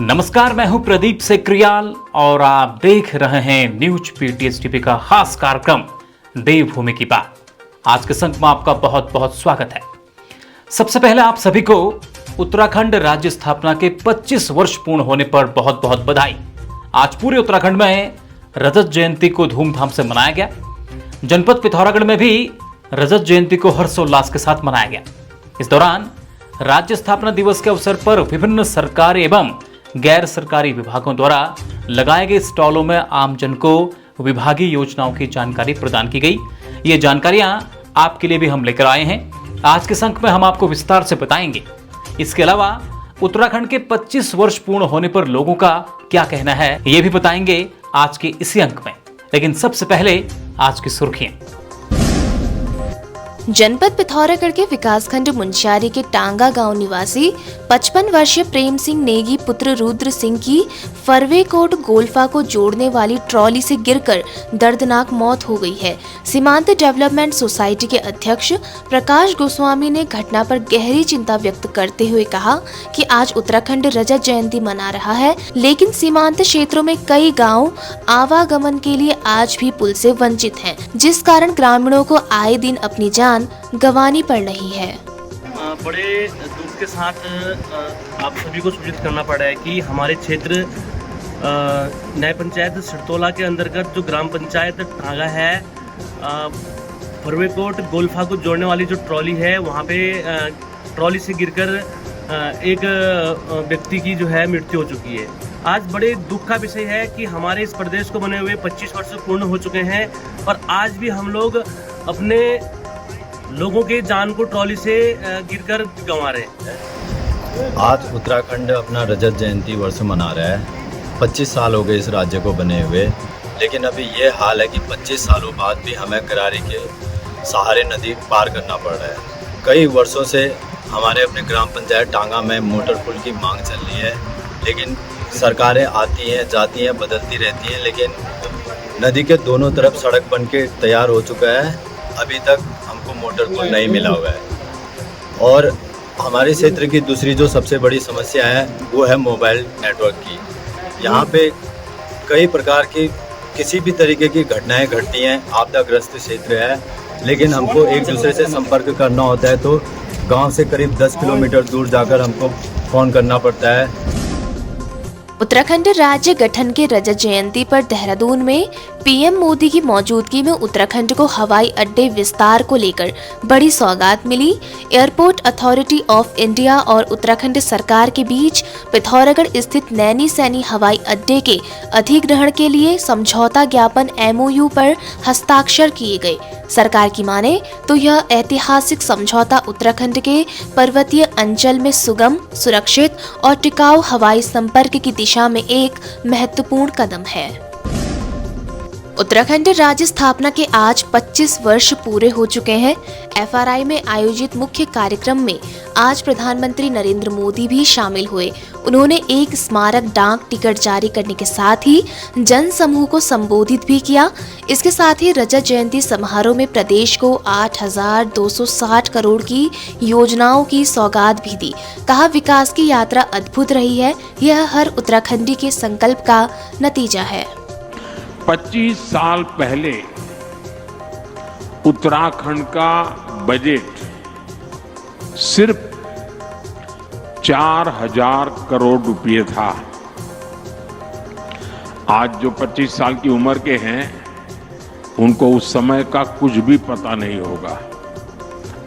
नमस्कार, मैं हूं प्रदीप सेक्रियाल और आप देख रहे हैं न्यूज पीटीएस टीवी का खास कार्यक्रम देवभूमि की बात। आज के संग में आपका बहुत बहुत स्वागत है। सबसे पहले आप सभी को उत्तराखंड राज्य स्थापना के 25 वर्ष पूर्ण होने पर बहुत बहुत बधाई। आज पूरे उत्तराखंड में रजत जयंती को धूमधाम से मनाया गया। जनपद पिथौरागढ़ में भी रजत जयंती को हर्षोल्लास के साथ मनाया गया। इस दौरान राज्य स्थापना दिवस के अवसर पर विभिन्न सरकारी एवं गैर सरकारी विभागों द्वारा लगाए गए स्टॉलों में आमजन को विभागीय योजनाओं की जानकारी प्रदान की गई। ये जानकारियां आपके लिए भी हम लेकर आए हैं। आज के अंक में हम आपको विस्तार से बताएंगे। इसके अलावा उत्तराखंड के 25 वर्ष पूर्ण होने पर लोगों का क्या कहना है, ये भी बताएंगे आज के इसी अंक में। लेकिन सबसे पहले आज की सुर्खियां। जनपद पिथौरागढ़ के विकासखंड मुंशियारी के टांगा गांव निवासी 55 वर्षीय प्रेम सिंह नेगी पुत्र रुद्र सिंह की फरवेकोट गोल्फा को जोड़ने वाली ट्रॉली से गिरकर दर्दनाक मौत हो गई है। सीमांत डेवलपमेंट सोसाइटी के अध्यक्ष प्रकाश गोस्वामी ने घटना पर गहरी चिंता व्यक्त करते हुए कहा कि आज उत्तराखंड रजत जयंती मना रहा है, लेकिन सीमांत क्षेत्रों में कई गाँव आवागमन के लिए आज भी पुल से वंचित हैं, जिस कारण ग्रामीणों को आए दिन अपनी जान गंवानी पड़ रही है। बड़े दुख के साथ आप सभी को सूचित करना पड़ा है कि हमारे क्षेत्र न्याय पंचायत सिरतोला के अंतर्गत जो ग्राम पंचायत टांगा है, फरवेकोट गोल्फा को जोड़ने वाली जो ट्रॉली है, वहाँ पे ट्रॉली से गिरकर एक व्यक्ति की जो है मृत्यु हो चुकी है। आज बड़े दुख का विषय है कि हमारे इस प्रदेश को बने हुए 25 वर्ष पूर्ण हो चुके हैं और आज भी हम लोग अपने लोगों के जान को ट्रॉली से गिरकर गंवा रहे हैं। आज उत्तराखंड अपना रजत जयंती वर्ष मना रहा है। 25 साल हो गए इस राज्य को बने हुए, लेकिन अभी ये हाल है कि 25 सालों बाद भी हमें करारी के सहारे नदी पार करना पड़ रहा है। कई वर्षों से हमारे अपने ग्राम पंचायत टांगा में मोटर पुल की मांग चल रही है, लेकिन सरकारें आती हैं जाती हैं बदलती रहती हैं, लेकिन नदी के दोनों तरफ सड़क बन के तैयार हो चुका है, अभी तक हमको मोटर पुल नहीं मिला हुआ है। और हमारे क्षेत्र की दूसरी जो सबसे बड़ी समस्या है वो है मोबाइल नेटवर्क की। यहाँ पे कई प्रकार की किसी भी तरीके की घटनाएं घटती हैं, आपदाग्रस्त क्षेत्र है, लेकिन हमको एक दूसरे से संपर्क करना होता है तो गांव से करीब 10 किलोमीटर दूर जाकर हमको फ़ोन करना पड़ता है। उत्तराखंड राज्य गठन के रजत जयंती पर देहरादून में पीएम मोदी की मौजूदगी में उत्तराखंड को हवाई अड्डे विस्तार को लेकर बड़ी सौगात मिली। एयरपोर्ट अथॉरिटी ऑफ इंडिया और उत्तराखंड सरकार के बीच पिथौरागढ़ स्थित नैनी सैनी हवाई अड्डे के अधिग्रहण के लिए समझौता ज्ञापन MOU पर हस्ताक्षर किए गए। सरकार की माने तो यह ऐतिहासिक समझौता उत्तराखंड के पर्वतीय अंचल में सुगम, सुरक्षित और टिकाऊ हवाई संपर्क की दिशा में एक महत्वपूर्ण कदम है। उत्तराखंड राज्य स्थापना के आज 25 वर्ष पूरे हो चुके हैं। FRI में आयोजित मुख्य कार्यक्रम में आज प्रधानमंत्री नरेंद्र मोदी भी शामिल हुए। उन्होंने एक स्मारक डाक टिकट जारी करने के साथ ही जन समूह को संबोधित भी किया। इसके साथ ही रजत जयंती समारोह में प्रदेश को 8,260 करोड़ की योजनाओं की सौगात भी दी। कहा, विकास की यात्रा अद्भुत रही है, यह हर उत्तराखंडी के संकल्प का नतीजा है। 25 साल पहले उत्तराखंड का बजट सिर्फ 4,000 करोड़ रुपए था। आज जो 25 साल की उम्र के हैं, उनको उस समय का कुछ भी पता नहीं होगा।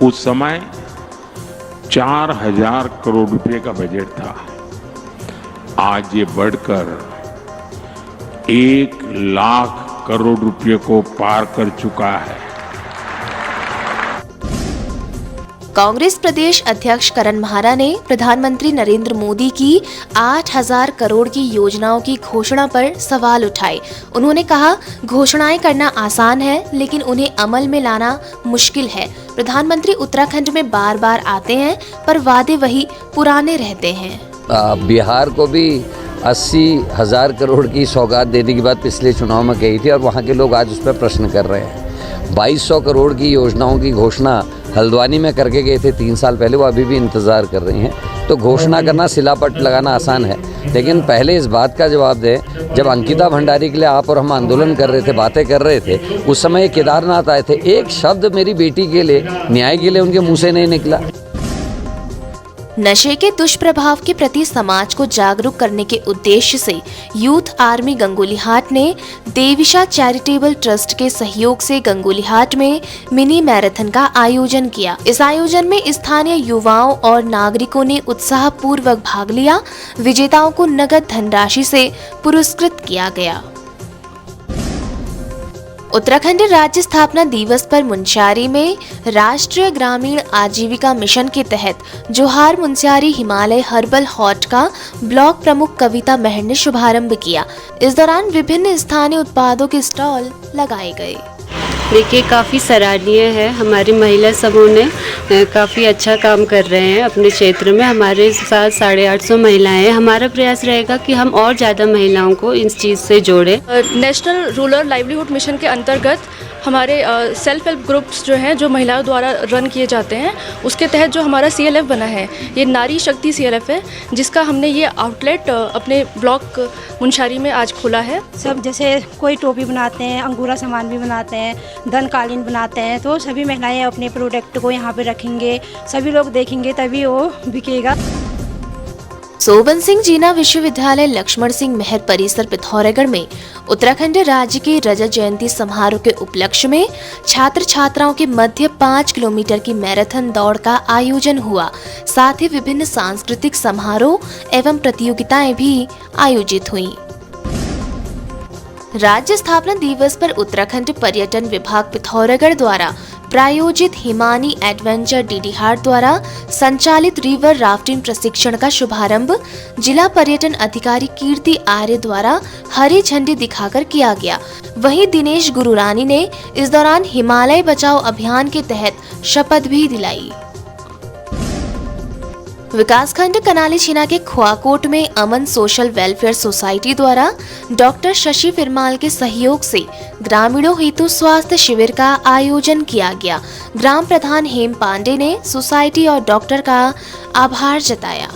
उस समय 4,000 करोड़ रुपए का बजट था। आज ये बढ़कर 1,00,000 करोड़ रुपए को पार कर चुका है। कांग्रेस प्रदेश अध्यक्ष करण महारा ने प्रधानमंत्री नरेंद्र मोदी की 8,000 करोड़ की योजनाओं की घोषणा पर सवाल उठाए। उन्होंने कहा, घोषणाएं करना आसान है, लेकिन उन्हें अमल में लाना मुश्किल है। प्रधानमंत्री उत्तराखंड में बार बार आते हैं, पर वादे वही पुराने रहते हैं। बिहार को भी 80,000 करोड़ की सौगात देने की बात पिछले चुनाव में कही थी और वहाँ के लोग आज उस पर प्रश्न कर रहे हैं। 2,200 करोड़ की योजनाओं की घोषणा हल्द्वानी में करके गए थे 3 साल पहले, वो अभी भी इंतज़ार कर रही हैं। तो घोषणा करना, सिलापट लगाना आसान है, लेकिन पहले इस बात का जवाब दें, जब अंकिता भंडारी के लिए आप और हम आंदोलन कर रहे थे, बातें कर रहे थे, उस समय केदारनाथ आए थे, एक शब्द मेरी बेटी के लिए, न्याय के लिए उनके मुँह से नहीं निकला। नशे के दुष्प्रभाव के प्रति समाज को जागरूक करने के उद्देश्य से यूथ आर्मी गंगोलीहाट ने देविशा चैरिटेबल ट्रस्ट के सहयोग से गंगोलीहाट में मिनी मैराथन का आयोजन किया। इस आयोजन में स्थानीय युवाओं और नागरिकों ने उत्साहपूर्वक भाग लिया। विजेताओं को नगद धनराशि से पुरस्कृत किया गया। उत्तराखंड राज्य स्थापना दिवस पर मुनस्यारी में राष्ट्रीय ग्रामीण आजीविका मिशन के तहत जोहार मुनस्यारी हिमालय हर्बल हॉट का ब्लॉक प्रमुख कविता महर ने शुभारंभ किया। इस दौरान विभिन्न स्थानीय उत्पादों के स्टॉल लगाए गए। देखिए, काफ़ी सराहनीय है। हमारी महिला समूह ने काफ़ी अच्छा काम कर रहे हैं अपने क्षेत्र में। हमारे साथ 850 महिलाएं हैं। हमारा प्रयास रहेगा कि हम और ज़्यादा महिलाओं को इस चीज़ से जोड़ें। नेशनल रूरल लाइवलीहुड मिशन के अंतर्गत हमारे सेल्फ हेल्प ग्रुप्स जो हैं, जो महिलाओं द्वारा रन किए जाते हैं, उसके तहत जो हमारा CLF बना है, ये नारी शक्ति CLF है, जिसका हमने ये आउटलेट अपने ब्लॉक मुनस्यारी में आज खोला है। सब जैसे कोई टोपी बनाते हैं, अंगूरा सामान भी बनाते हैं, धन कालीन बनाते हैं, तो सभी महिलाएं अपने प्रोडक्ट को यहाँ पे रखेंगे, सभी लोग देखेंगे, तभी वो बिकेगा। सोबन सिंह जीना विश्वविद्यालय लक्ष्मण सिंह मेहर परिसर पिथौरागढ़ में उत्तराखंड राज्य की रजत जयंती समारोह के उपलक्ष्य में छात्र छात्राओं के मध्य 5 किलोमीटर की मैराथन दौड़ का आयोजन हुआ। साथ ही विभिन्न सांस्कृतिक समारोह एवं प्रतियोगिताएं भी आयोजित हुईं। राज्य स्थापना दिवस पर उत्तराखंड पर्यटन विभाग पिथौरागढ़ द्वारा प्रायोजित हिमानी एडवेंचर डीडीहाट द्वारा संचालित रिवर राफ्टिंग प्रशिक्षण का शुभारंभ जिला पर्यटन अधिकारी कीर्ति आर्य द्वारा हरी झंडी दिखाकर किया गया। वहीं दिनेश गुरुरानी ने इस दौरान हिमालय बचाओ अभियान के तहत शपथ भी दिलाई। विकासखंड कनाली छिना के खुआकोट में अमन सोशल वेलफेयर सोसाइटी द्वारा डॉक्टर शशि फिरमाल के सहयोग से ग्रामीणों हेतु स्वास्थ्य शिविर का आयोजन किया गया। ग्राम प्रधान हेम पांडे ने सोसाइटी और डॉक्टर का आभार जताया।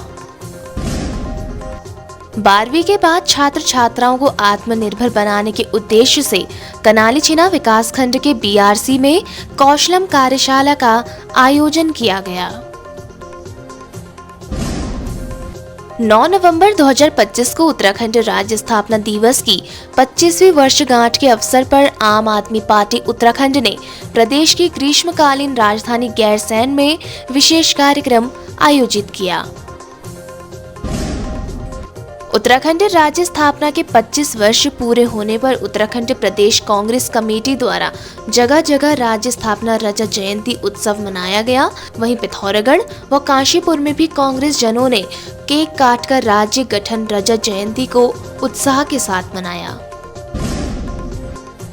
12वीं के बाद छात्र छात्राओं को आत्मनिर्भर बनाने के उद्देश्य से कनाली छिना विकासखंड के BRC में कौशलम कार्यशाला का आयोजन किया गया। 9 नवंबर 2025 को उत्तराखंड राज्य स्थापना दिवस की 25वीं वर्षगांठ के अवसर पर आम आदमी पार्टी उत्तराखंड ने प्रदेश की ग्रीष्मकालीन राजधानी गैरसैंण में विशेष कार्यक्रम आयोजित किया। उत्तराखंड राज्य स्थापना के 25 वर्ष पूरे होने पर उत्तराखंड प्रदेश कांग्रेस कमेटी द्वारा जगह जगह राज्य स्थापना रजत जयंती उत्सव मनाया गया। वहीं पिथौरागढ़ व काशीपुर में भी कांग्रेस जनों ने केक काटकर राज्य गठन रजत जयंती को उत्साह के साथ मनाया।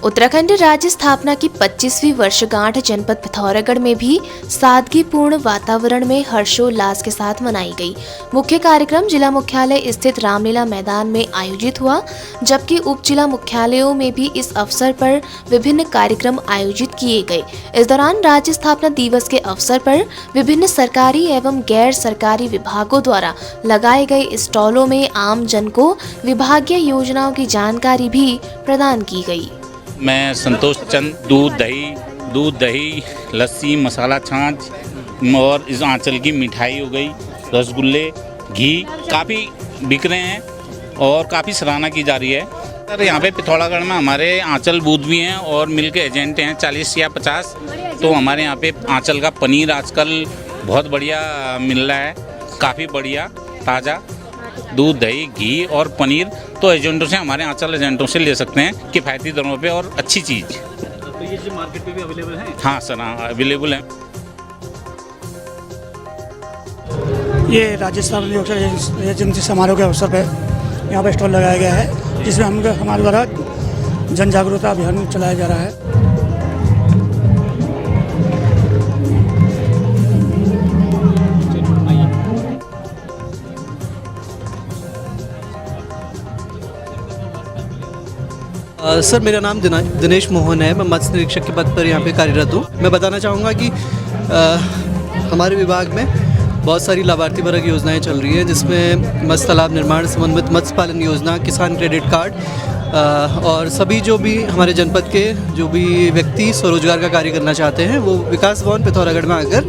उत्तराखंड राज्य स्थापना की 25वीं वर्षगांठ जनपद पिथौरागढ़ में भी सादगीपूर्ण वातावरण में हर्षोल्लास के साथ मनाई गई। मुख्य कार्यक्रम जिला मुख्यालय स्थित रामलीला मैदान में आयोजित हुआ, जबकि उप जिला मुख्यालयों में भी इस अवसर पर विभिन्न कार्यक्रम आयोजित किए गए। इस दौरान राज्य स्थापना दिवस के अवसर पर विभिन्न सरकारी एवं गैर सरकारी विभागों द्वारा लगाए गए स्टॉलों में आम जन को विभागीय योजनाओं की जानकारी भी प्रदान की गई। मैं संतोष चंद दूध दही लस्सी मसाला छाछ और इस आंचल की मिठाई हो गई, रसगुल्ले, घी काफ़ी बिक रहे हैं और काफ़ी सराहना की जा रही है। सर यहाँ पे पिथौरागढ़ में हमारे आंचल बूथ भी हैं और मिल के एजेंट हैं 40 या 50। तो हमारे यहाँ पे आंचल का पनीर आजकल बहुत बढ़िया मिल रहा है, काफ़ी बढ़िया ताज़ा दूध दही घी और पनीर तो एजेंटों से, हमारे आंचल एजेंटों से ले सकते हैं किफ़ायती दरों पे और अच्छी चीज़। तो ये जो मार्केट पे भी अवेलेबल है? हाँ सर, हाँ अवेलेबल है। ये राज्य स्थापना जयंती समारोह के अवसर पर यहाँ पर स्टॉल लगाया गया है, जिसमें हमारे द्वारा जन जागरूकता अभियान चलाया जा रहा है। सर मेरा नाम दिनेश मोहन है। मैं मत्स्य निरीक्षक के पद पर यहाँ पे कार्यरत हूँ। मैं बताना चाहूँगा कि हमारे विभाग में बहुत सारी लाभार्थी वर्ग योजनाएं चल रही हैं, जिसमें मत्स्य तालाब निर्माण समन्वित मत्स्य पालन योजना, किसान क्रेडिट कार्ड और सभी जो भी हमारे जनपद के जो भी व्यक्ति स्वरोजगार का कार्य करना चाहते हैं वो विकास भवन पिथौरागढ़ में आकर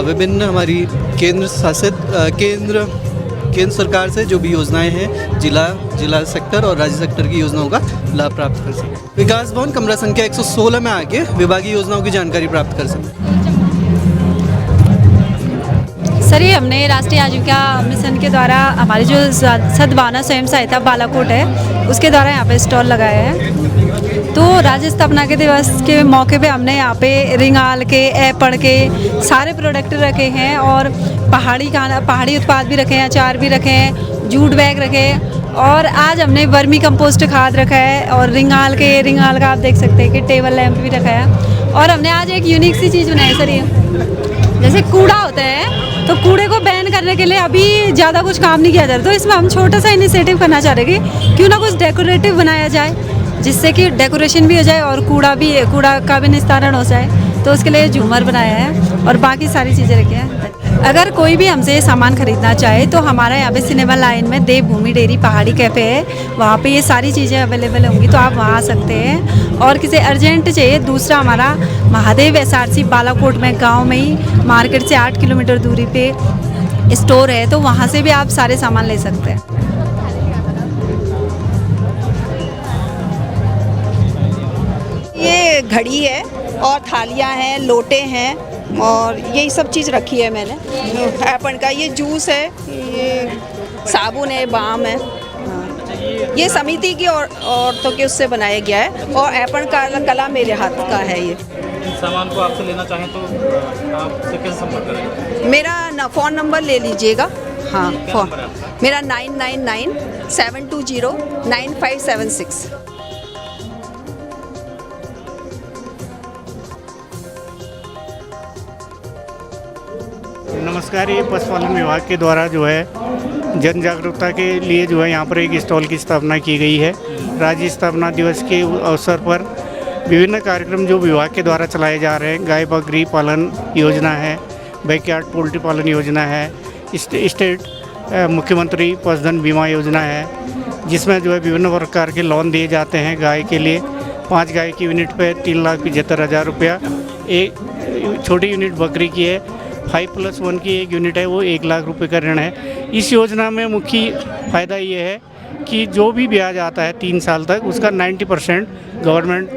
विभिन्न हमारी केंद्र सरकार से जो भी योजनाएं हैं जिला सेक्टर और राज्य सेक्टर की योजनाओं का लाभ प्राप्त कर सकते। विकास भवन कमरा संख्या 116 में आके विभागीय योजनाओं की जानकारी प्राप्त कर सकते। सर ये हमने राष्ट्रीय आजीविका मिशन के द्वारा हमारी जो सद्भावना स्वयं सहायता बालाकोट है उसके द्वारा यहाँ पे स्टॉल लगाया है। तो राज्य स्थापना के दिवस के मौके पे हमने यहाँ पे रिंगाल के, एपड़ के सारे प्रोडक्ट रखे हैं और पहाड़ी उत्पाद भी रखे हैं, अचार भी रखे हैं, जूट बैग रखे हैं और आज हमने वर्मी कंपोस्ट खाद रखा है और रिंगाल का आप देख सकते हैं कि टेबल लैंप भी रखा है। और हमने आज एक यूनिक सी चीज़ बनाई सर, ये जैसे कूड़ा होता है तो कूड़े को बैन करने के लिए अभी ज़्यादा कुछ काम नहीं किया जा रहा, तो इसमें हम छोटा सा इनिशिएटिव करना चाह रहे हैं क्यों ना कुछ डेकोरेटिव बनाया जाए जिससे कि डेकोरेशन भी हो जाए और कूड़ा का भी निस्तारण हो जाए। तो उसके लिए झूमर बनाया है और बाकी सारी चीज़ें रखी हैं। अगर कोई भी हमसे ये सामान खरीदना चाहे तो हमारा यहाँ पे सिनेमा लाइन में देवभूमि डेयरी पहाड़ी कैफ़े है, वहाँ पे ये सारी चीज़ें अवेलेबल होंगी, तो आप वहाँ आ सकते हैं। और किसी अर्जेंट चाहिए, दूसरा हमारा महादेव SRC बालाकोट में गांव में ही मार्केट से 8 किलोमीटर दूरी पे स्टोर है, तो वहाँ से भी आप सारे सामान ले सकते हैं। ये घड़ी है और थालियाँ हैं, लोटे हैं और यही सब चीज़ रखी है मैंने। एपल का ये जूस है, ये साबुन है, बाम है। ये समिति की औरतों के उससे बनाया गया है और एपल का कला मेरे हाथ का है। ये सामान को आपसे लेना चाहें तो आपसे कैसे संपर्क करेंगे? मेरा फ़ोन नंबर ले लीजिएगा। हाँ, फ़ोन मेरा 9997209576। नमस्कार। ये पशुपालन विभाग के द्वारा जो है जन जागरूकता के लिए जो है यहाँ पर एक स्टॉल की स्थापना की गई है। राज्य स्थापना दिवस के अवसर पर विभिन्न कार्यक्रम जो विभाग के द्वारा चलाए जा रहे हैं, गाय बकरी पालन योजना है, बैकयार्ड पोल्ट्री पालन योजना है, स्टेट मुख्यमंत्री पशुधन बीमा योजना है, जिसमें जो है विभिन्न प्रकार के लोन दिए जाते हैं। गाय के लिए 5 गाय की यूनिट पे 3,75,000 रुपया, एक छोटी यूनिट बकरी की है 5+1 की एक यूनिट है वो 1 लाख रुपए का ऋण है। इस योजना में मुख्य फ़ायदा ये है कि जो भी ब्याज आता है 3 साल तक उसका 90% गवर्नमेंट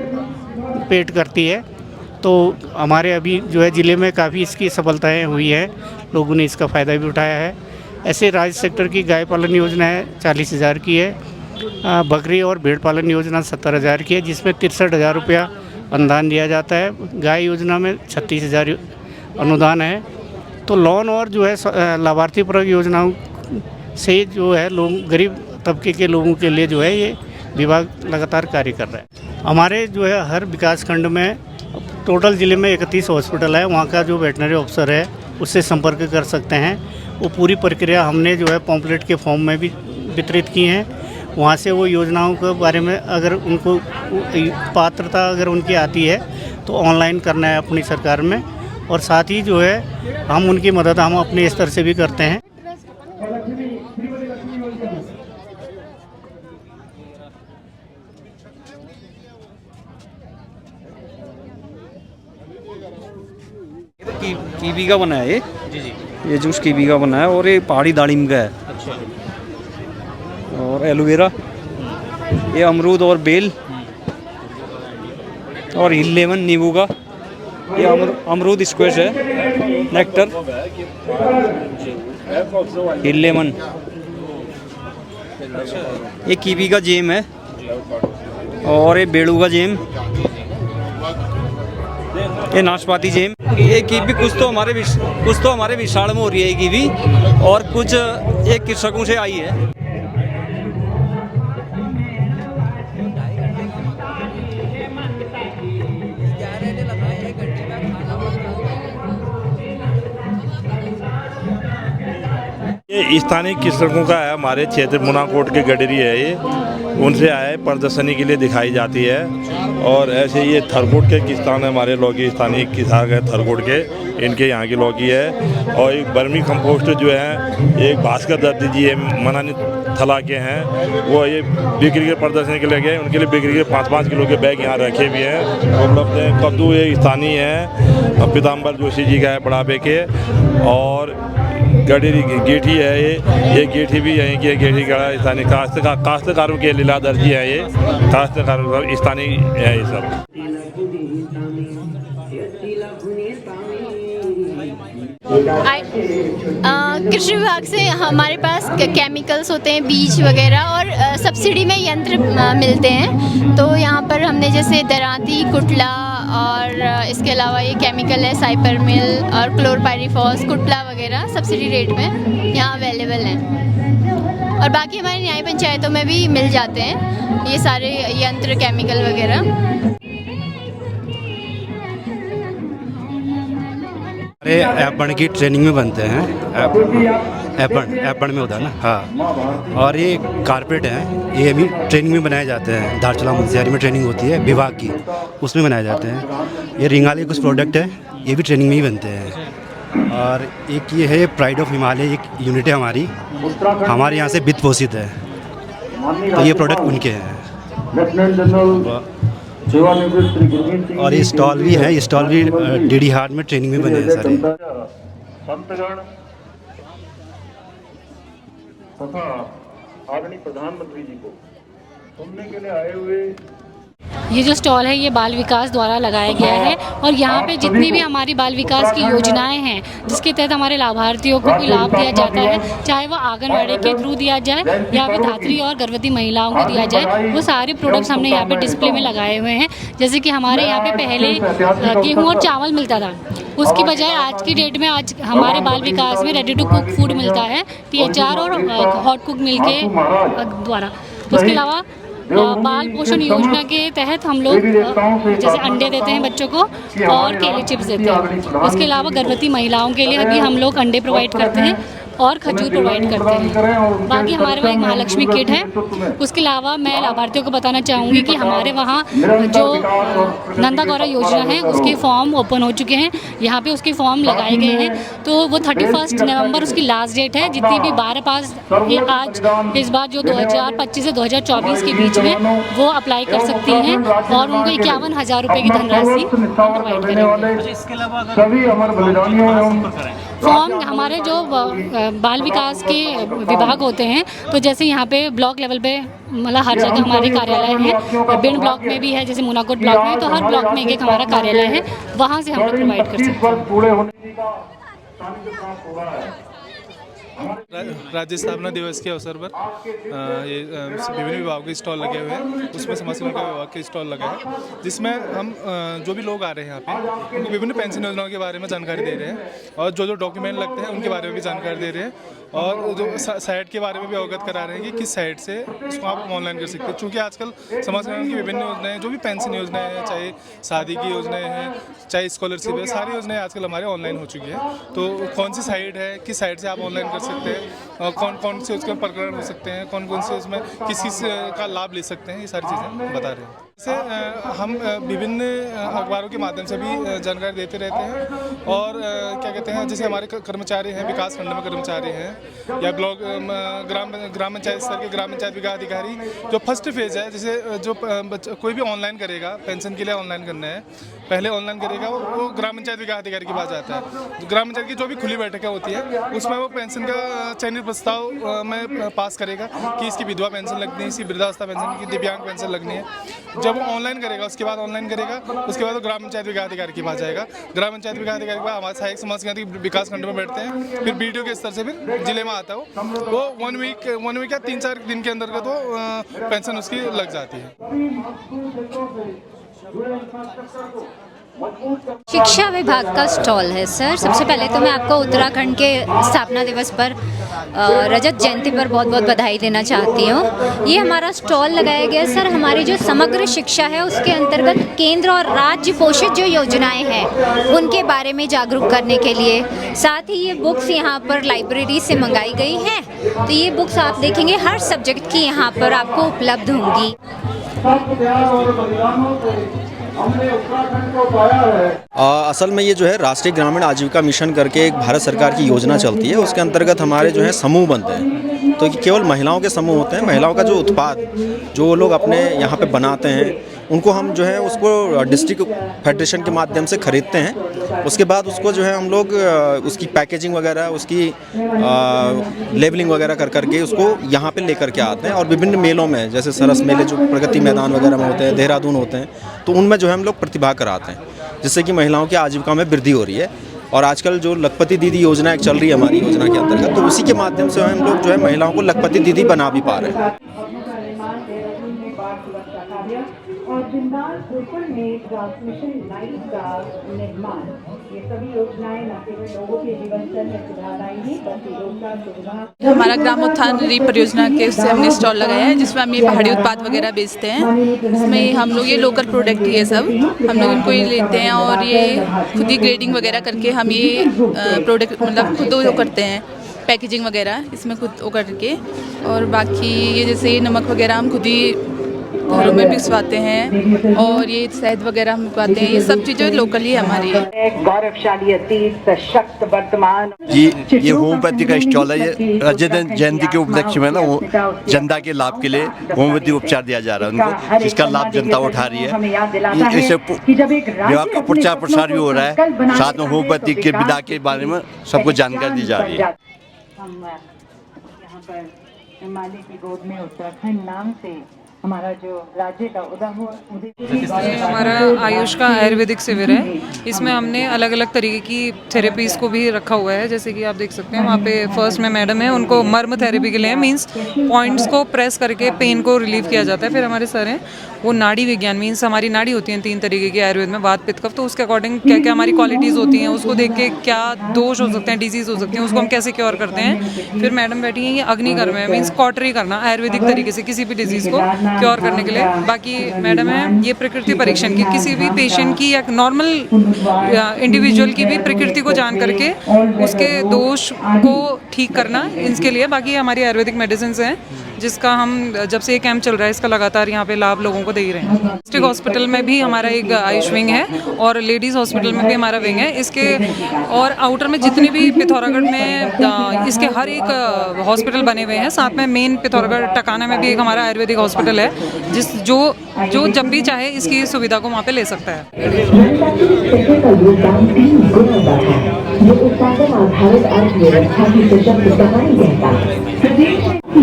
पेड करती है। तो हमारे अभी जो है ज़िले में काफ़ी इसकी सफलताएं हुई हैं, लोगों ने इसका फ़ायदा भी उठाया है। ऐसे राज्य सेक्टर की गाय पालन योजना है 40,000 की है, बकरी और भेड़ पालन योजना 70,000 की है, जिसमें 63,000 रुपया अनुदान दिया जाता है। गाय योजना में 36,000 अनुदान है। तो लोन और जो है लाभार्थी परक योजनाओं से जो है लोग गरीब तबके के लोगों के लिए जो है ये विभाग लगातार कार्य कर रहा है। हमारे जो है हर विकास खंड में टोटल ज़िले में 31 हॉस्पिटल है। वहाँ का जो वेटनरी ऑफिसर है उससे संपर्क कर सकते हैं। वो पूरी प्रक्रिया हमने जो है पॉम्पलेट के फॉर्म में भी वितरित की हैं। वहाँ से वो योजनाओं के बारे में अगर उनको पात्रता अगर उनकी आती है तो ऑनलाइन करना है अपनी सरकार में, और साथ ही जो है हम उनकी मदद हम अपने स्तर से भी करते हैं। कीवी का बना है ये ये जूस कीवी का बना है और ये पहाड़ी दाड़िम का है। अच्छा। और एलोवेरा, ये अमरूद और बेल और हिल लेमन नींबू का, ये अमरूद स्क्वैश है, नेक्टर, हिल लेमन, ये कीवी का जेम है और ये बेड़ू का जेम, ये नाशपाती जेम। ये कीवी कुछ तो हमारे विशाल में हो रही है ये कीवी, और कुछ एक कृषकों से आई है। ये स्थानीय कृषकों का है, हमारे क्षेत्र मुनाकोट के गडरी है, ये उनसे आए प्रदर्शनी के लिए दिखाई जाती है। और ऐसे ये थरकोट के किसान है, हमारे लौकी स्थानीय किसान है थरकोट के, इनके यहाँ की लौकी है। और एक बर्मी कंपोस्ट जो है एक भास्कर दत्त जी है मनानी थला के हैं, वो ये बिक्री के प्रदर्शनी के लिए गए, उनके लिए बिक्री के 5-5 किलो के बैग यहाँ रखे हुए हैं उपलब्ध हैं। कद्दू ये स्थानीय है, पीताम्बर जोशी जी का है बढ़ापे के। और गडेरी गेठी है, ये गेठी भी यहीं की है, गेठी का स्थानीय काश्तकारों के लीलाधर जी है, ये काश्तकारों स्थानीय है ये सब। कृषि विभाग से हमारे पास केमिकल्स होते हैं, बीज वगैरह, और सब्सिडी में यंत्र मिलते हैं। तो यहाँ पर हमने जैसे दरांती, कुटला, और इसके अलावा ये केमिकल है साइपरमिल और क्लोरपायरिफॉस, कुटला वगैरह सब्सिडी रेट में यहाँ अवेलेबल हैं। और बाकी हमारी न्याय पंचायतों में भी मिल जाते हैं ये सारे यंत्र, केमिकल वगैरह। एपण की ट्रेनिंग में बनते हैं, एपण में होता है ना, हाँ। और ये कारपेट है, ये भी ट्रेनिंग में बनाए जाते हैं, धारचूला मुंशियारी में ट्रेनिंग होती है विभाग की, उसमें बनाए जाते हैं। ये रिंगाली कुछ प्रोडक्ट है, ये भी ट्रेनिंग में ही बनते हैं। और एक ये है प्राइड ऑफ हिमालय, एक यूनिट है हमारे यहाँ से वित्त पोषित है, तो ये प्रोडक्ट उनके हैं। और ये स्टॉल भी है, ये स्टॉल भी डीडी हार्ट में ट्रेनिंग में बने हैं सारे। संतगण तथा आदरणीय प्रधानमंत्री जी को सुनने के लिए आए हुए ये जो स्टॉल है ये बाल विकास द्वारा लगाया गया है। और यहाँ पे जितनी भी हमारी बाल विकास की योजनाएं हैं जिसके तहत हमारे लाभार्थियों को कोई लाभ दिया जाता है, चाहे वो आंगनवाड़ी के थ्रू दिया जाए या फिर धात्री और गर्भवती महिलाओं को दिया जाए, वो सारे प्रोडक्ट्स हमने यहाँ पे डिस्प्ले में लगाए हुए हैं। जैसे कि हमारे यहाँ पे पहले गेहूँ और चावल मिलता था, उसकी बजाय आज की डेट में आज हमारे बाल विकास में रेडी टू कुक फूड मिलता है, THR और हॉट कुक मिल के द्वारा। उसके अलावा बाल पोषण योजना के तहत हम लोग जैसे अंडे देते हैं बच्चों को और केले चिप्स देते हैं। उसके अलावा गर्भवती महिलाओं के लिए अभी हम लोग अंडे प्रोवाइड करते हैं और खजूर प्रोवाइड करते हैं। बाकी हमारे वहाँ एक महालक्ष्मी किट है। उसके अलावा मैं लाभार्थियों को बताना चाहूँगी कि हमारे वहाँ जो नंदा गौरा योजना है उसके फॉर्म ओपन हो चुके हैं, यहाँ पे उसके फॉर्म लगाए गए हैं। तो वो 31 नवंबर उसकी लास्ट डेट है। जितनी भी 12 पास आज इस बार जो 2025 से 2024 के बीच में वो अप्लाई कर सकती हैं और उनको 51,000 रुपये की धनराशि प्रोवाइड करेंगे। फॉर्म हमारे जो बाल विकास के विभाग होते हैं, तो जैसे यहाँ पे ब्लॉक लेवल पे मतलब हर जगह हमारे कार्यालय है, बिन ब्लॉक में भी है, जैसे मुनाकोट ब्लॉक में, तो हर ब्लॉक में एक हमारा कार्यालय है, वहाँ से हम लोग प्रोवाइड कर सकते हैं। राज्य स्थापना दिवस के अवसर पर ये विभिन्न विभागों के स्टॉल लगे हुए हैं, उसमें समाज कल्याण विभाग के स्टॉल लगा है, जिसमें हम जो भी लोग आ रहे हैं यहाँ पे उनको विभिन्न पेंशन योजनाओं के बारे में जानकारी दे रहे हैं और जो डॉक्यूमेंट लगते हैं उनके बारे में भी जानकारी दे रहे हैं और जो साइट के बारे में भी अवगत करा रहे हैं कि किस साइट से उसको आप ऑनलाइन कर सकते हैं। चूँकि आजकल समाज कल्याण की विभिन्न योजनाएं, जो भी पेंशन योजनाएं हैं, चाहे शादी की योजनाएं हैं, चाहे स्कॉलरशिप है, सारी योजनाएं आजकल हमारे ऑनलाइन हो चुकी है। तो कौन सी साइट है, किस साइट से आप ऑनलाइन कर सकते हैं, कौन कौन से उसके प्रकरण हो सकते हैं, कौन कौन से उसमें किस किस का लाभ ले सकते हैं, ये सारी चीज़ें बता रहे हैं। जैसे हम विभिन्न अखबारों के माध्यम से भी जानकारी देते रहते हैं और क्या कहते हैं, जैसे हमारे कर्मचारी हैं, विकास खंड में कर्मचारी हैं या ब्लॉक ग्राम पंचायत स्तर के ग्राम पंचायत विकास अधिकारी, जो फर्स्ट फेज़ है, जैसे जो कोई भी ऑनलाइन करेगा, पेंशन के लिए ऑनलाइन करना है, पहले ऑनलाइन करेगा वो ग्राम पंचायत विकास अधिकारी के पास जाता है। ग्राम पंचायत की जो भी खुली बैठकें होती है उसमें वो पेंशन का चयनित प्रस्ताव में पास करेगा कि इसकी विधवा पेंशन लगनी है, इसकी वृद्धावस्था पेंशन की, दिव्यांग पेंशन लगनी है। जब वो ऑनलाइन करेगा उसके बाद उसके बाद वो ग्राम पंचायत विकास अधिकारी के पास जाएगा। ग्राम पंचायत विकास अधिकारी के पास हमारे सहायक समाज कल्याण विकास खंड में बैठते हैं, फिर BDO के स्तर से फिर जिले में आता है वो 1 वीक या 3-4 दिन के अंतर्गत वो पेंशन उसकी लग जाती है। शिक्षा विभाग का स्टॉल है सर। सबसे पहले तो मैं आपको उत्तराखंड के स्थापना दिवस पर रजत जयंती पर बहुत बहुत बधाई देना चाहती हूँ। ये हमारा स्टॉल लगाया गया सर, हमारी जो समग्र शिक्षा है उसके अंतर्गत केंद्र और राज्य पोषित जो योजनाएं हैं उनके बारे में जागरूक करने के लिए। साथ ही ये बुक्स यहाँ पर लाइब्रेरी से मंगाई गई हैं, तो ये बुक्स आप देखेंगे हर सब्जेक्ट की यहाँ पर आपको उपलब्ध होंगी। असल में ये जो है राष्ट्रीय ग्रामीण आजीविका मिशन करके एक भारत सरकार की योजना चलती है, उसके अंतर्गत हमारे जो है समूह बनते हैं। तो केवल महिलाओं के समूह होते हैं। महिलाओं का जो उत्पाद जो वो लोग अपने यहाँ पे बनाते हैं उनको हम जो है उसको डिस्ट्रिक्ट फेडरेशन के माध्यम से खरीदते हैं। उसके बाद उसको जो है हम लोग उसकी पैकेजिंग वगैरह, उसकी लेबलिंग वगैरह कर करके उसको यहाँ पे लेकर के आते हैं और विभिन्न मेलों में, जैसे सरस मेले जो प्रगति मैदान वगैरह में होते हैं, देहरादून होते हैं, तो उनमें जो है हम लोग प्रतिभा कराते हैं, जिससे कि महिलाओं की आजीविका में वृद्धि हो रही है। और आजकल जो लखपति दीदी योजना एक चल रही है हमारी योजना के अंतर्गत, तो उसी के माध्यम से हम लोग जो है महिलाओं को लखपति दीदी बना भी पा रहे हैं। और जिंदाल भोपाल में ट्रांसमिशन लाइन का निर्माण, ये सभी योजनाएं न केवल लोगों के जीवन स्तर में सुधार लाएंगी बल्कि रोजगार सुविधा। हमारा ग्राम उत्थान परियोजना के उससे हमने स्टॉल लगाया है, जिसमें हम ये पहाड़ी उत्पाद वगैरह बेचते हैं। इसमें हम लोग ये लोकल प्रोडक्ट ही है सब, हम लोग इनको ये लेते हैं और ये खुद ही ग्रेडिंग वगैरह करके हम ये प्रोडक्ट मतलब खुद वो करते हैं, पैकेजिंग वगैरह इसमें खुद वो करके। और बाकी ये जैसे नमक वगैरह हम खुद ही घरों में पिसवाते हैं और ये शहद वगैरह हम पाते हैं, ये सब चीज़ें लोकल ही हमारी है। गौरवशाली अतीत सशक्त वर्तमान। ये होम्योपैथी का स्टॉल है। ये रजत जयंती के उपलक्ष्य में ना वो जनता के लाभ के लिए होम्योपैथी उपचार दिया जा रहा है उनको, जिसका लाभ जनता उठा रही है। इससे विभाग का प्रचार प्रसार भी हो रहा है, साथ में होम्योपैथी के विधा के बारे में सबको जानकारी दी जा रही है। हम यहाँ पर हिमालय की गोद में उत्तराखंड नाम से हमारा जो राज्य का ये हमारा आयुष का आयुर्वेदिक शिविर है। इसमें हमने अलग अलग तरीके की थेरेपीज़ को भी रखा हुआ है। जैसे कि आप देख सकते हैं वहाँ पे फर्स्ट में मैडम है, उनको मर्म थेरेपी के लिए मींस पॉइंट्स को प्रेस करके पेन को रिलीव किया जाता है। फिर हमारे सर हैं वो नाड़ी विज्ञान, मीन्स हमारी नाड़ी होती हैं 3 तरीके की आयुर्वेद में, वात पित्त कफ, तो उसके अकॉर्डिंग क्या क्या हमारी क्वालिटीज़ होती हैं, उसको देख के क्या दोष हो सकते हैं, डिजीज़ हो सकते हैं, उसको हम कैसे क्योर करते हैं। फिर मैडम बैठी हैं ये अग्निकर्म है, मीन्स कॉटरी करना आयुर्वेदिक तरीके से किसी भी डिजीज़ को क्योर करने के लिए। बाकी मैडम है ये प्रकृति परीक्षण की, किसी भी पेशेंट की या नॉर्मल इंडिविजुअल की भी प्रकृति को जान करके उसके दोष को ठीक करना, इसके लिए। बाकी हमारी आयुर्वेदिक मेडिसिन हैं जिसका हम जब से ये कैंप चल रहा है इसका लगातार यहाँ पे लाभ लोगों को दे ही रहे हैं। डिस्ट्रिक्ट हॉस्पिटल में भी हमारा एक आयुष विंग है और लेडीज़ हॉस्पिटल में भी हमारा विंग है इसके। और आउटर में जितने भी पिथौरागढ़ में इसके हर एक हॉस्पिटल बने हुए हैं। साथ में मेन पिथौरागढ़ टकाना में भी एक हमारा आयुर्वेदिक हॉस्पिटल है, जो जब भी चाहे इसकी सुविधा को वहाँ पे ले सकता है।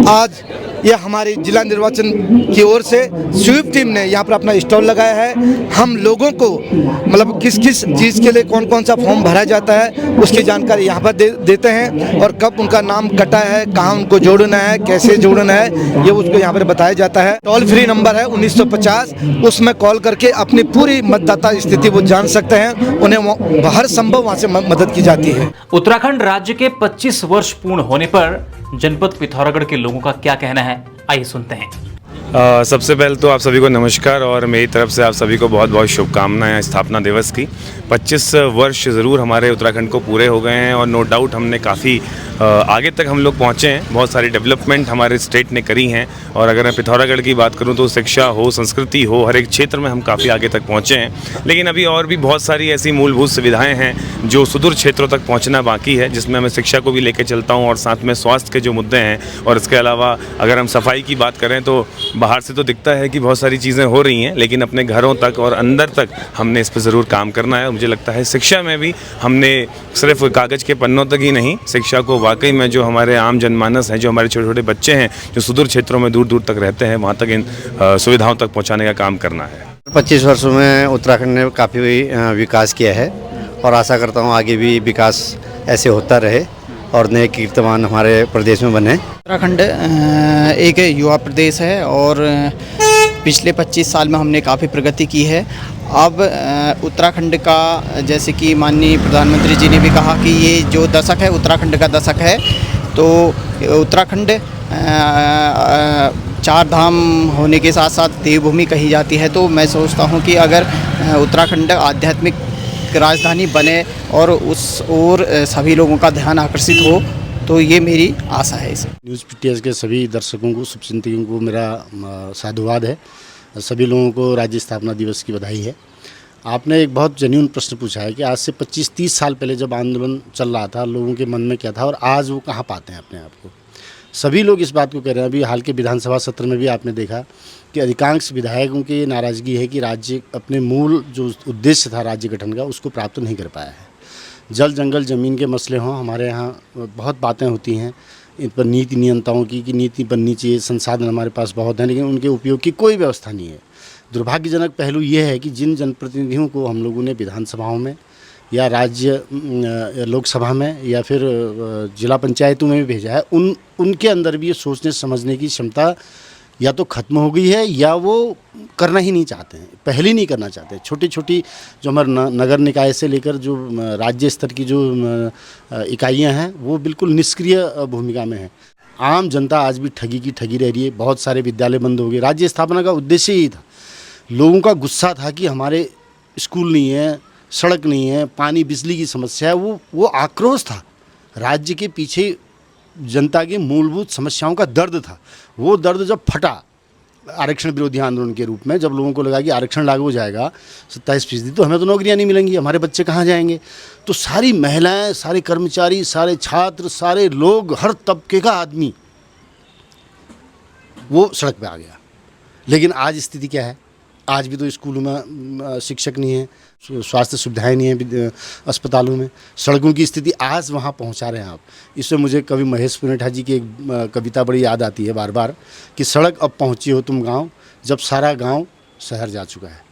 आज ये हमारी जिला निर्वाचन की ओर से स्वीप टीम ने यहाँ पर अपना स्टॉल लगाया है। हम लोगों को मतलब किस किस चीज़ के लिए कौन कौन सा फॉर्म भरा जाता है उसकी जानकारी यहाँ पर देते हैं और कब उनका नाम कटा है, कहाँ उनको जोड़ना है, कैसे जोड़ना है, ये उसको यहाँ पर बताया जाता है। टोल फ्री नंबर है 1950, उसमें कॉल करके अपनी पूरी मतदाता स्थिति वो जान सकते हैं, उन्हें हर संभव वहाँ से मदद की जाती है। उत्तराखंड राज्य के 25 वर्ष पूर्ण होने पर जनपद पिथौरागढ़ के लोगों का क्या कहना है, आइए सुनते हैं। सबसे पहले तो आप सभी को नमस्कार और मेरी तरफ से आप सभी को बहुत बहुत शुभकामनाएं स्थापना दिवस की। 25 वर्ष ज़रूर हमारे उत्तराखंड को पूरे हो गए हैं और नो डाउट हमने काफ़ी आगे तक हम लोग पहुँचे हैं। बहुत सारी डेवलपमेंट हमारे स्टेट ने करी हैं और अगर मैं पिथौरागढ़ की बात करूँ तो शिक्षा हो, संस्कृति हो, हर एक क्षेत्र में हम काफ़ी आगे तक पहुँचे हैं। लेकिन अभी और भी बहुत सारी ऐसी मूलभूत सुविधाएँ हैं जो सुदूर क्षेत्रों तक पहुँचना बाकी है, जिसमें मैं शिक्षा को भी लेकर चलता हूँ और साथ में स्वास्थ्य के जो मुद्दे हैं। और इसके अलावा अगर हम सफाई की बात करें तो बाहर से तो दिखता है कि बहुत सारी चीज़ें हो रही हैं, लेकिन अपने घरों तक और अंदर तक हमने इस पर ज़रूर काम करना है। मुझे लगता है शिक्षा में भी हमने सिर्फ कागज़ के पन्नों तक ही नहीं, शिक्षा को वाकई में जो हमारे आम जनमानस हैं, जो हमारे छोटे छोटे बच्चे हैं, जो सुदूर क्षेत्रों में दूर दूर तक रहते हैं, वहाँ तक इन सुविधाओं तक पहुँचाने का काम करना है। 25 वर्षों में उत्तराखंड ने काफ़ी विकास किया है और आशा करता हूँ आगे भी विकास ऐसे होता रहे और नए कीर्तिमान हमारे प्रदेश में बने। उत्तराखंड एक युवा प्रदेश है और पिछले 25 साल में हमने काफ़ी प्रगति की है अब उत्तराखंड का, जैसे कि माननीय प्रधानमंत्री जी ने भी कहा कि ये जो दशक है उत्तराखंड का दशक है, तो उत्तराखंड चार धाम होने के साथ साथ देवभूमि कही जाती है। तो मैं सोचता हूँ कि अगर उत्तराखंड आध्यात्मिक राजधानी बने और उस ओर सभी लोगों का ध्यान आकर्षित हो, तो ये मेरी आशा है। इसे न्यूज़ पीटीएस के सभी दर्शकों को, शुभचिंतकों को मेरा साधुवाद है। सभी लोगों को राज्य स्थापना दिवस की बधाई है। आपने एक बहुत जेन्युइन प्रश्न पूछा है कि आज से 25-30 साल पहले जब आंदोलन चल रहा था, लोगों के मन में क्या था और आज वो कहाँ पाते हैं अपने आप को। सभी लोग इस बात को कह रहे हैं। अभी हाल के विधानसभा सत्र में भी आपने देखा कि अधिकांश विधायकों की नाराज़गी है कि राज्य अपने मूल जो उद्देश्य था राज्य गठन का, उसको प्राप्त नहीं कर पाया है। जल जंगल ज़मीन के मसले हों, हमारे यहाँ बहुत बातें होती हैं इन पर, नीति नियंताओं की कि नीति बननी चाहिए, संसाधन हमारे पास बहुत हैं, लेकिन उनके उपयोग की कोई व्यवस्था नहीं है। दुर्भाग्यजनक पहलू ये है कि जिन जनप्रतिनिधियों को हम लोगों ने विधानसभाओं में या राज्य लोकसभा में या फिर जिला पंचायतों में भी भेजा है, उनके अंदर भी ये सोचने समझने की क्षमता या तो ख़त्म हो गई है या वो करना ही नहीं चाहते हैं, पहले नहीं करना चाहते। छोटी छोटी जो हमारे नगर निकाय से लेकर जो राज्य स्तर की जो इकाइयां हैं, वो बिल्कुल निष्क्रिय भूमिका में हैं। आम जनता आज भी ठगी की ठगी रह रही है। बहुत सारे विद्यालय बंद हो गए। राज्य स्थापना का उद्देश्य यही था। लोगों का गुस्सा था कि हमारे स्कूल नहीं है, सड़क नहीं है, पानी बिजली की समस्या है। वो आक्रोश था। राज्य के पीछे जनता की मूलभूत समस्याओं का दर्द था। वो दर्द जब फटा आरक्षण विरोधी आंदोलन के रूप में, जब लोगों को लगा कि आरक्षण लागू हो जाएगा 27%, तो हमें तो नौकरियां नहीं मिलेंगी, हमारे बच्चे कहाँ जाएंगे, तो सारी महिलाएं, सारे कर्मचारी, सारे छात्र, सारे लोग, हर तबके का आदमी वो सड़क पे आ गया। लेकिन आज स्थिति क्या है? आज भी तो स्कूलों में शिक्षक नहीं है, स्वास्थ्य सुविधाएं नहीं है, अस्पतालों में, सड़कों की स्थिति आज वहाँ पहुँचा रहे हैं आप। इससे मुझे कवि महेश पुनेठा जी की एक कविता बड़ी याद आती है बार बार कि सड़क अब पहुँची हो तुम गांव, जब सारा गांव शहर जा चुका है।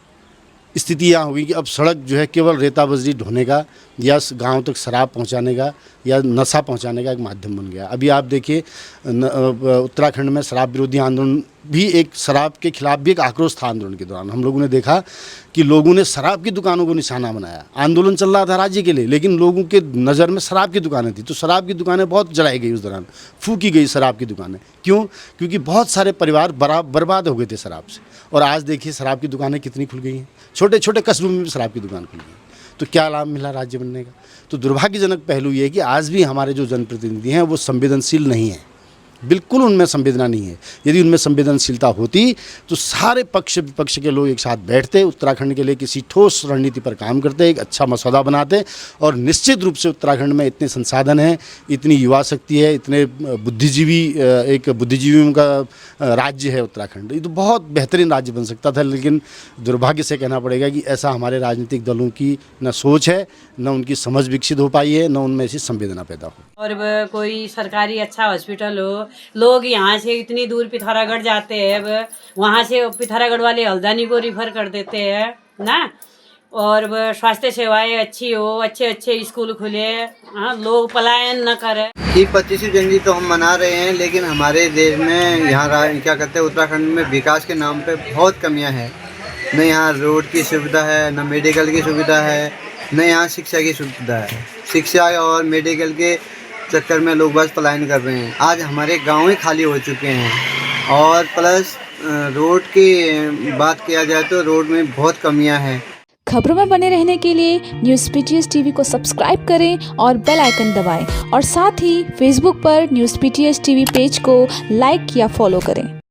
स्थिति यहाँ होगी कि अब सड़क जो है केवल रेता बजरी ढोने का या गांव तक शराब पहुँचाने का या नशा पहुँचाने का एक माध्यम बन गया। अभी आप देखिए उत्तराखंड में शराब विरोधी आंदोलन भी एक, शराब के खिलाफ भी एक आक्रोश था। आंदोलन के दौरान हम लोगों ने देखा कि लोगों ने शराब की दुकानों को निशाना बनाया। आंदोलन चल रहा था राज्य के लिए, लेकिन लोगों के नज़र में शराब की दुकानें थी, तो शराब की दुकानें बहुत जलाई गई उस दौरान, फूकी गई शराब की दुकानें। क्यों? क्योंकि बहुत सारे परिवार बर्बाद हो गए थे शराब से। और आज देखिए शराब की दुकानें कितनी खुल गई हैं, छोटे छोटे कस्बों में भी शराब की दुकान खुल गई। तो क्या लाभ मिला राज्य बनने का? तो दुर्भाग्यजनक पहलू ये है कि आज भी हमारे जो जनप्रतिनिधि हैं वो संवेदनशील नहीं हैं, बिल्कुल उनमें संवेदना नहीं है। यदि उनमें संवेदनशीलता होती तो सारे पक्ष विपक्ष के लोग एक साथ बैठते, उत्तराखंड के लिए किसी ठोस रणनीति पर काम करते, एक अच्छा मसौदा बनाते। और निश्चित रूप से उत्तराखंड में इतने संसाधन हैं, इतनी युवा शक्ति है, इतने बुद्धिजीवी, एक बुद्धिजीवियों का राज्य है उत्तराखंड। ये तो बहुत बेहतरीन राज्य बन सकता था, लेकिन दुर्भाग्य से कहना पड़ेगा कि ऐसा हमारे राजनीतिक दलों की न सोच है, न उनकी समझ विकसित हो पाई है, न उनमें ऐसी संवेदना पैदा हो। और कोई सरकारी अच्छा हॉस्पिटल हो, लोग यहाँ से इतनी दूर पिथौरागढ़ जाते हैं, वहाँ से पिथौरागढ़ वाले हल्द्वानी को रिफ़र कर देते हैं ना। और स्वास्थ्य सेवाएं अच्छी हो, अच्छे अच्छे स्कूल खुले, हाँ, लोग पलायन न करें। ये 25वीं जयंती तो हम मना रहे हैं, लेकिन हमारे देश में यहाँ क्या कहते हैं, उत्तराखंड में विकास के नाम पे बहुत कमियाँ हैं। न यहाँ रोड की सुविधा है, न मेडिकल की सुविधा है, न यहाँ शिक्षा की सुविधा है। शिक्षा और मेडिकल के चक्कर में लोग बस पलायन कर रहे हैं। आज हमारे गाँव ही खाली हो चुके हैं। और प्लस रोड की बात किया जाए तो रोड में बहुत कमियां हैं। खबरों में बने रहने के लिए न्यूज़ पीटीएस टीवी को सब्सक्राइब करें और बेल आइकन दबाएं, और साथ ही फेसबुक पर न्यूज़ पीटीएस टीवी पेज को लाइक या फॉलो करें।